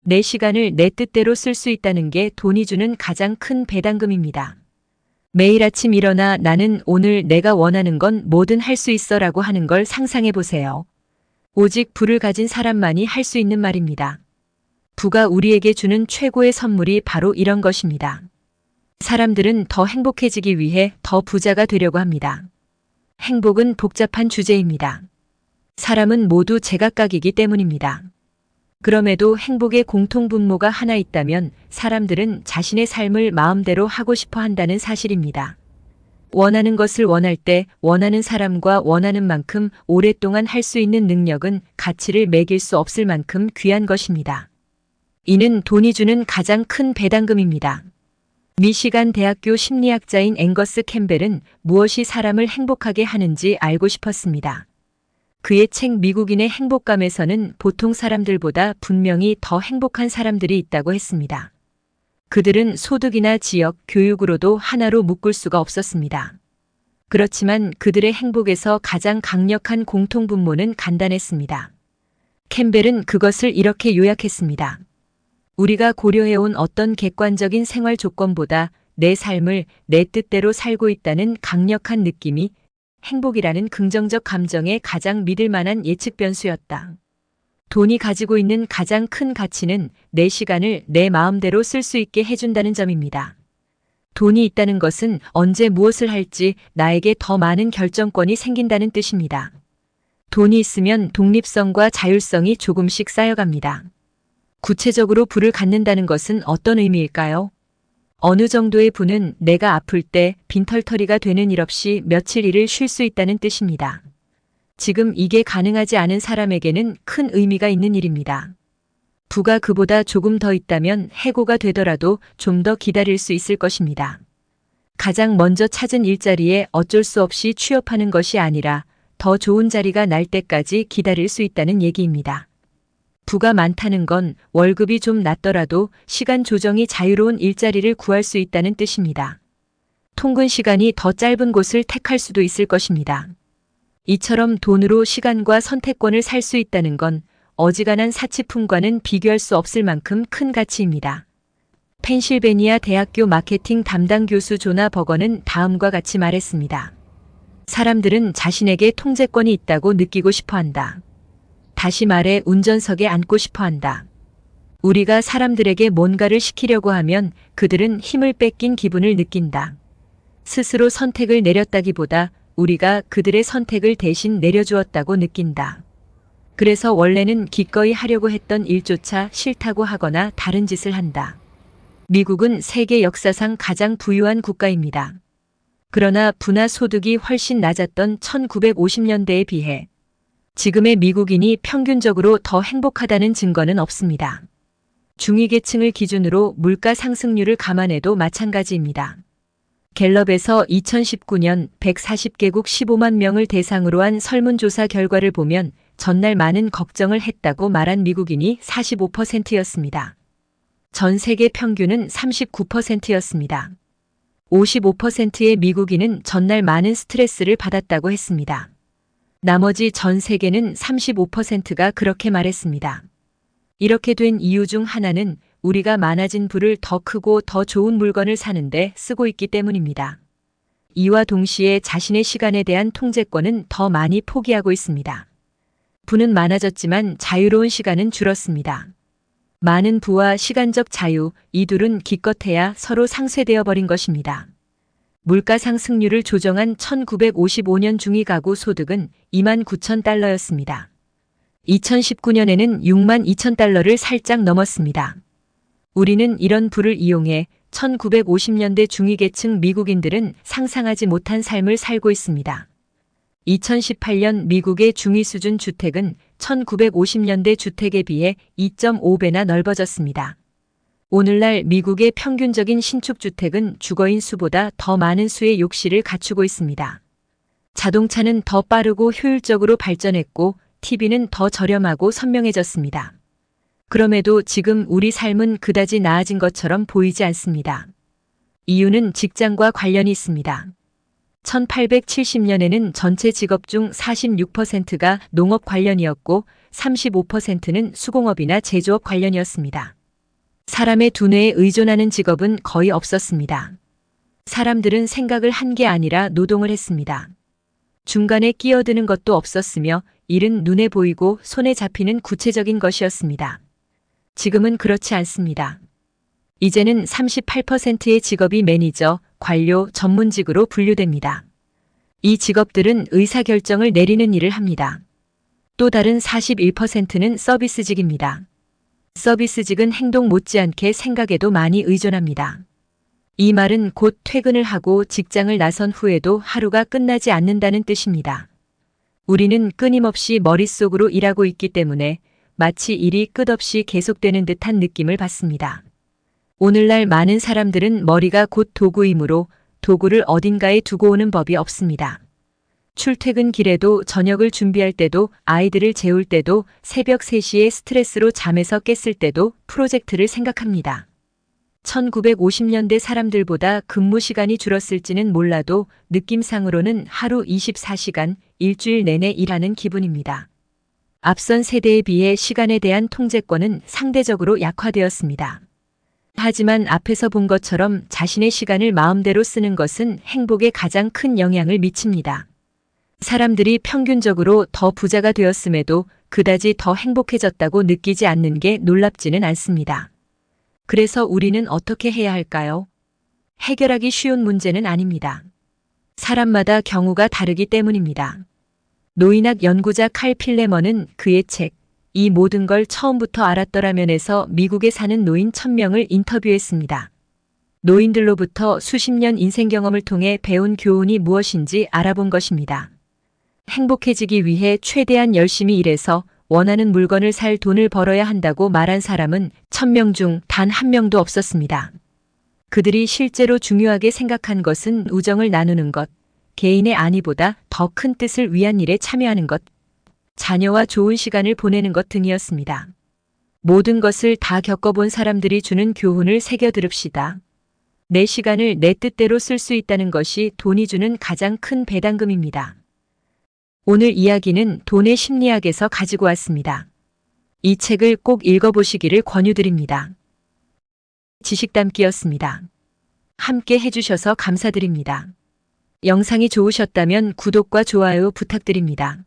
내 시간을 내 뜻대로 쓸 수 있다는 게 돈이 주는 가장 큰 배당금입니다. 매일 아침 일어나 나는 오늘 내가 원하는 건 뭐든 할 수 있어 라고 하는 걸 상상해 보세요. 오직 부를 가진 사람만이 할 수 있는 말입니다. 부가 우리에게 주는 최고의 선물이 바로 이런 것입니다. 사람들은 더 행복해지기 위해 더 부자가 되려고 합니다. 행복은 복잡한 주제입니다. 사람은 모두 제각각이기 때문입니다. 그럼에도 행복의 공통분모가 하나 있다면 사람들은 자신의 삶을 마음대로 하고 싶어 한다는 사실입니다. 원하는 것을 원할 때 원하는 사람과 원하는 만큼 오랫동안 할 수 있는 능력은 가치를 매길 수 없을 만큼 귀한 것입니다. 이는 돈이 주는 가장 큰 배당금입니다. 미시간 대학교 심리학자인 앵거스 캠벨은 무엇이 사람을 행복하게 하는지 알고 싶었습니다. 그의 책 미국인의 행복감에서는 보통 사람들보다 분명히 더 행복한 사람들이 있다고 했습니다. 그들은 소득이나 지역, 교육으로도 하나로 묶을 수가 없었습니다. 그렇지만 그들의 행복에서 가장 강력한 공통분모는 간단했습니다. 캠벨은 그것을 이렇게 요약했습니다. 우리가 고려해온 어떤 객관적인 생활 조건보다 내 삶을 내 뜻대로 살고 있다는 강력한 느낌이 행복이라는 긍정적 감정의 가장 믿을 만한 예측 변수였다. 돈이 가지고 있는 가장 큰 가치는 내 시간을 내 마음대로 쓸 수 있게 해준다는 점입니다. 돈이 있다는 것은 언제 무엇을 할지 나에게 더 많은 결정권이 생긴다는 뜻입니다. 돈이 있으면 독립성과 자율성이 조금씩 쌓여갑니다. 구체적으로 부를 갖는다는 것은 어떤 의미일까요? 어느 정도의 부는 내가 아플 때 빈털터리가 되는 일 없이 며칠 일을 쉴 수 있다는 뜻입니다. 지금 이게 가능하지 않은 사람에게는 큰 의미가 있는 일입니다. 부가 그보다 조금 더 있다면 해고가 되더라도 좀 더 기다릴 수 있을 것입니다. 가장 먼저 찾은 일자리에 어쩔 수 없이 취업하는 것이 아니라 더 좋은 자리가 날 때까지 기다릴 수 있다는 얘기입니다. 부가 많다는 건 월급이 좀 낮더라도 시간 조정이 자유로운 일자리를 구할 수 있다는 뜻입니다. 통근 시간이 더 짧은 곳을 택할 수도 있을 것입니다. 이처럼 돈으로 시간과 선택권을 살 수 있다는 건 어지간한 사치품과는 비교할 수 없을 만큼 큰 가치입니다. 펜실베니아 대학교 마케팅 담당 교수 조나 버거는 다음과 같이 말했습니다. 사람들은 자신에게 통제권이 있다고 느끼고 싶어 한다. 다시 말해 운전석에 앉고 싶어 한다. 우리가 사람들에게 뭔가를 시키려고 하면 그들은 힘을 뺏긴 기분을 느낀다. 스스로 선택을 내렸다기보다 우리가 그들의 선택을 대신 내려주었다고 느낀다. 그래서 원래는 기꺼이 하려고 했던 일조차 싫다고 하거나 다른 짓을 한다. 미국은 세계 역사상 가장 부유한 국가입니다. 그러나 부나 소득이 훨씬 낮았던 1950년대에 비해 지금의 미국인이 평균적으로 더 행복하다는 증거는 없습니다. 중위계층을 기준으로 물가 상승률을 감안해도 마찬가지입니다. 갤럽에서 2019년 140개국 15만 명을 대상으로 한 설문조사 결과를 보면 전날 많은 걱정을 했다고 말한 미국인이 45%였습니다. 전 세계 평균은 39%였습니다. 55%의 미국인은 전날 많은 스트레스를 받았다고 했습니다. 나머지 전 세계는 35%가 그렇게 말했습니다. 이렇게 된 이유 중 하나는 우리가 많아진 부를 더 크고 더 좋은 물건을 사는데 쓰고 있기 때문입니다. 이와 동시에 자신의 시간에 대한 통제권은 더 많이 포기하고 있습니다. 부는 많아졌지만 자유로운 시간은 줄었습니다. 많은 부와 시간적 자유, 이 둘은 기껏해야 서로 상쇄되어 버린 것입니다. 물가 상승률을 조정한 1955년 중위 가구 소득은 29,000달러였습니다. 2019년에는 62,000달러를 살짝 넘었습니다. 우리는 이런 부를 이용해 1950년대 중위계층 미국인들은 상상하지 못한 삶을 살고 있습니다. 2018년 미국의 중위 수준 주택은 1950년대 주택에 비해 2.5배나 넓어졌습니다. 오늘날 미국의 평균적인 신축주택은 주거인 수보다 더 많은 수의 욕실을 갖추고 있습니다. 자동차는 더 빠르고 효율적으로 발전했고 TV는 더 저렴하고 선명해졌습니다. 그럼에도 지금 우리 삶은 그다지 나아진 것처럼 보이지 않습니다. 이유는 직장과 관련이 있습니다. 1870년에는 전체 직업 중 46%가 농업 관련이었고 35%는 수공업이나 제조업 관련이었습니다. 사람의 두뇌에 의존하는 직업은 거의 없었습니다. 사람들은 생각을 한 게 아니라 노동을 했습니다. 중간에 끼어드는 것도 없었으며 일은 눈에 보이고 손에 잡히는 구체적인 것이었습니다. 지금은 그렇지 않습니다. 이제는 38%의 직업이 매니저, 관료, 전문직으로 분류됩니다. 이 직업들은 의사결정을 내리는 일을 합니다. 또 다른 41%는 서비스직입니다. 서비스직은 행동 못지않게 생각에도 많이 의존합니다. 이 말은 곧 퇴근을 하고 직장을 나선 후에도 하루가 끝나지 않는다는 뜻입니다. 우리는 끊임없이 머릿속으로 일하고 있기 때문에 마치 일이 끝없이 계속되는 듯한 느낌을 받습니다. 오늘날 많은 사람들은 머리가 곧 도구이므로 도구를 어딘가에 두고 오는 법이 없습니다. 출퇴근 길에도 저녁을 준비할 때도 아이들을 재울 때도 새벽 3시에 스트레스로 잠에서 깼을 때도 프로젝트를 생각합니다. 1950년대 사람들보다 근무 시간이 줄었을지는 몰라도 느낌상으로는 하루 24시간 일주일 내내 일하는 기분입니다. 앞선 세대에 비해 시간에 대한 통제권은 상대적으로 약화되었습니다. 하지만 앞에서 본 것처럼 자신의 시간을 마음대로 쓰는 것은 행복에 가장 큰 영향을 미칩니다. 사람들이 평균적으로 더 부자가 되었음에도 그다지 더 행복해졌다고 느끼지 않는 게 놀랍지는 않습니다. 그래서 우리는 어떻게 해야 할까요? 해결하기 쉬운 문제는 아닙니다. 사람마다 경우가 다르기 때문입니다. 노인학 연구자 칼 필레먼은 그의 책 이 모든 걸 처음부터 알았더라면에서 미국에 사는 노인 1000명을 인터뷰했습니다. 노인들로부터 수십 년 인생 경험을 통해 배운 교훈이 무엇인지 알아본 것입니다. 행복해지기 위해 최대한 열심히 일해서 원하는 물건을 살 돈을 벌어야 한다고 말한 사람은 1000명 중 단 한 명도 없었습니다. 그들이 실제로 중요하게 생각한 것은 우정을 나누는 것, 개인의 안위보다 더 큰 뜻을 위한 일에 참여하는 것, 자녀와 좋은 시간을 보내는 것 등이었습니다. 모든 것을 다 겪어본 사람들이 주는 교훈을 새겨 들읍시다. 내 시간을 내 뜻대로 쓸 수 있다는 것이 돈이 주는 가장 큰 배당금입니다. 오늘 이야기는 돈의 심리학에서 가지고 왔습니다. 이 책을 꼭 읽어보시기를 권유드립니다. 지식담기였습니다. 함께 해주셔서 감사드립니다. 영상이 좋으셨다면 구독과 좋아요 부탁드립니다.